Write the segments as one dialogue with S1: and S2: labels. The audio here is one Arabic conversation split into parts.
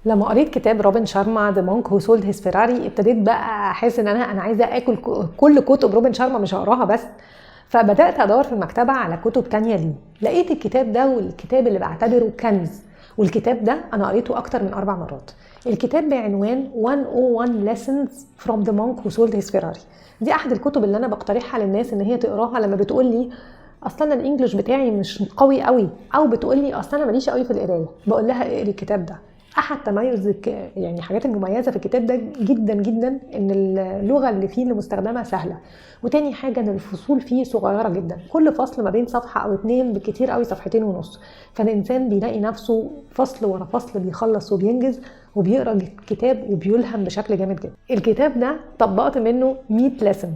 S1: لما قريت كتاب روبن شارما The Monk Who Sold His Ferrari ابتديت بقى احس ان انا عايزه اكل كل كتب روبن شارما، مش هقراها بس. فبدات ادور في المكتبه على كتب تانية ليه. لقيت الكتاب ده، والكتاب اللي بعتبره كنز، والكتاب ده انا قريته اكتر من 4 مرات. الكتاب بعنوان 101 Lessons from the Monk Who Sold His Ferrari. دي احد الكتب اللي انا بقترحها للناس ان هي تقراها لما بتقول لي اصلا الانجليش بتاعي مش قوي قوي، او بتقول لي اصلا انا ماليش قوي في القرايه. بقول لها اقري الكتاب ده. احد تميز يعني حاجات المميزه في الكتاب ده جدا جدا ان اللغه اللي فيه اللي مستخدمه سهله، وتاني حاجه ان الفصول فيه صغيره جدا، كل فصل ما بين صفحه او 2 بالكتير قوي، 2.5 صفحة. فالانسان بيلاقي نفسه فصل ورا فصل بيخلص وبينجز وبيقرا الكتاب وبيلهم بشكل جامد جدا. الكتاب ده طبقت منه 100 لسن،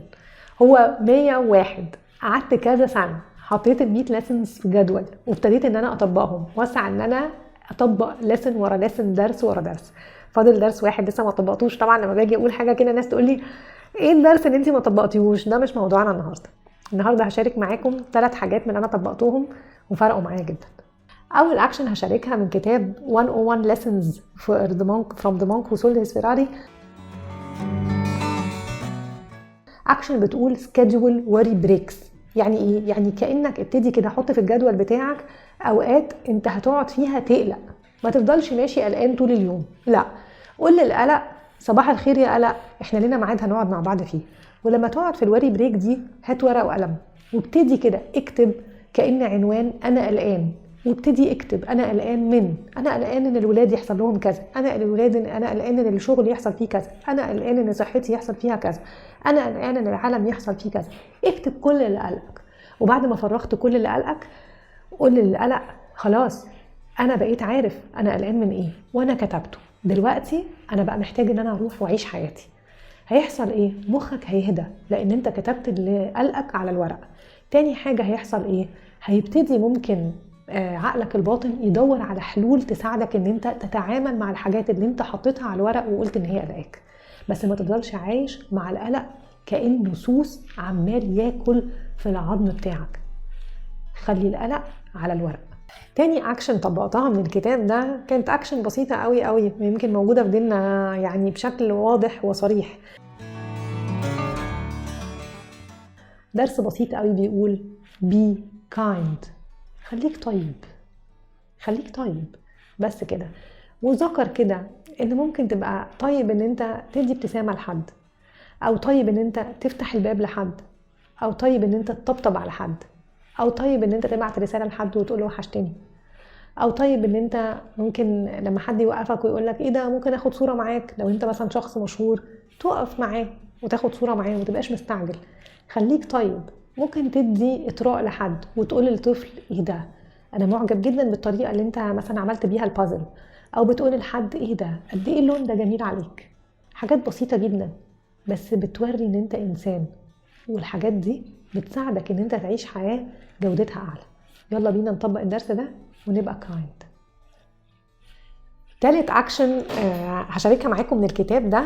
S1: هو 101. قعدت كذا سنه حطيت ال 100 لسنز في جدول وابتديت ان انا اطبقهم، واسعى ان انا اطبق لسن ورا لسن، درس ورا درس. فاضل درس واحد لسه ما طبقتوش. طبعا لما باجي اقول حاجه كده الناس تقول لي ايه الدرس اللي انت ما طبقتيهوش؟ ده مش موضوعنا النهارده هشارك معاكم 3 حاجات من اللي انا طبقتهم وفرقوا معايا جدا. اول اكشن هشاركها من كتاب 101 Lessons from the Monk Who Sold His Ferrari. اكشن بتقول schedule worry breaks. يعني ايه؟ يعني كأنك ابتدي كده حط في الجدول بتاعك اوقات انت هتقعد فيها تقلق، ما تفضلش ماشي قلقان طول اليوم. لا، قول للقلق صباح الخير يا قلق، احنا لنا ميعاد هنقعد مع بعض فيه. ولما تقعد في الوري بريك دي هات ورقه وقلم وابتدي كده اكتب كأن عنوان انا قلقان، وابتدي اكتب انا قلقان انا قلقان ان الولاد يحصل لهم كذا، انا قلقان ان الشغل يحصل فيه كذا، انا قلقان ان صحتي يحصل فيها كذا، انا قلقان ان العالم يحصل فيه كذا. اكتب كل اللي قلقك، وبعد ما فرغت كل اللي قلقك قول للقلق خلاص انا بقيت عارف انا قلقان من ايه وانا كتبته. دلوقتي انا بقى محتاج ان انا اروح واعيش حياتي. هيحصل ايه؟ مخك هيهدى لان انت كتبت اللي قلقك على الورق. تاني حاجة هيحصل ايه؟ هيبتدي ممكن عقلك الباطن يدور على حلول تساعدك ان انت تتعامل مع الحاجات اللي انت حطيتها على الورق وقلت ان هي قلقاك. بس ما تفضلش عايش مع القلق كأنه سوس عمال ياكل في العظم بتاعك. خلي القلق على الورق. تاني اكشن طبقتها من الكتاب ده كانت اكشن بسيطة قوي قوي، ويمكن موجودة في ديننا يعني بشكل واضح وصريح. درس بسيط قوي بيقول be kind. خليك طيب بس كده. وذكر كده ان ممكن تبقى طيب ان انت تدي ابتسامة لحد، او طيب ان انت تفتح الباب لحد، او طيب ان انت تطبطب على حد، او طيب ان انت تبعت رسالة لحد وتقول له وحشتني، او طيب ان انت ممكن لما حد يوقفك ويقول لك ايه ده ممكن اخد صورة معاك، لو انت مثلا شخص مشهور توقف معاه وتاخد صورة معاه ومتبقاش مستعجل. خليك طيب. ممكن تدي اطراء لحد وتقول للطفل ايه ده انا معجب جدا بالطريقة اللي انت مثلا عملت بيها البازل، او بتقول لحد ايه ده قد ايه اللون ده جميل عليك. حاجات بسيطة جدا بس بتوري ان انت انسان، والحاجات دي بتساعدك ان انت تعيش حياة جودتها اعلى. يلا بينا نطبق الدرس ده ونبقى كايند. تالت اكشن هشاركها معاكم من الكتاب ده.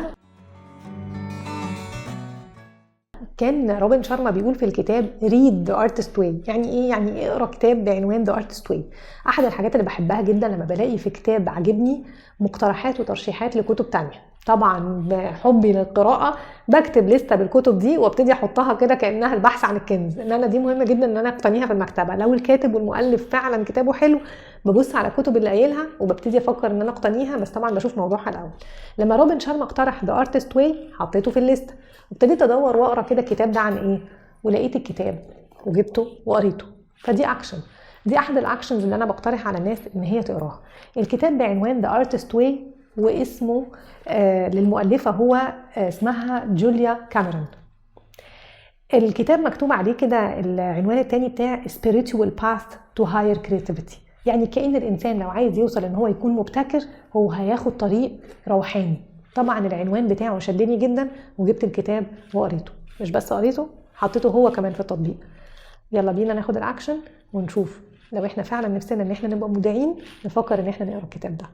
S1: كان روبن شارما بيقول في الكتاب read the artist way. يعني ايه؟ يعني اقرا كتاب بعنوان the artist way. احد الحاجات اللي بحبها جدا لما بلاقي في كتاب عجبني مقترحات وترشيحات لكتب تانية. طبعا بحبي للقراءة بكتب لستة بالكتب دي وابتدي احطها كده كأنها البحث عن الكنز، ان انا دي مهمة جدا ان انا اقتنيها في المكتبة. لو الكاتب والمؤلف فعلا كتابه حلو ببص على الكتب اللي قايلها وببتدي افكر ان انا اقتنيها، بس طبعا بشوف موضوعها الاول. لما روبن شارما اقترح the artist way حطيته في الليست، وابتديت ادور واقرا كده الكتاب ده عن ايه، ولقيت الكتاب وجبته وقريته. فدي اكشن. دي احد الاكشنز اللي انا بقترح على الناس ان هي تقراها. الكتاب بعنوان The Artist Way، واسمه للمؤلفة هو اسمها جوليا كاميرون. الكتاب مكتوب عليه كده العنوان التاني بتاع Spiritual Path to Higher Creativity. يعني كأن الإنسان لو عايز يوصل إن هو يكون مبتكر هو هياخد طريق روحاني. طبعا العنوان بتاعه شدني جدا وجبت الكتاب وقريته. مش بس قريته، حطيته هو كمان في التطبيق. يلا بينا ناخد الأكشن ونشوف لو احنا فعلا نفسنا ان احنا نبقى مبدعين نفكر ان احنا نقرا الكتاب ده.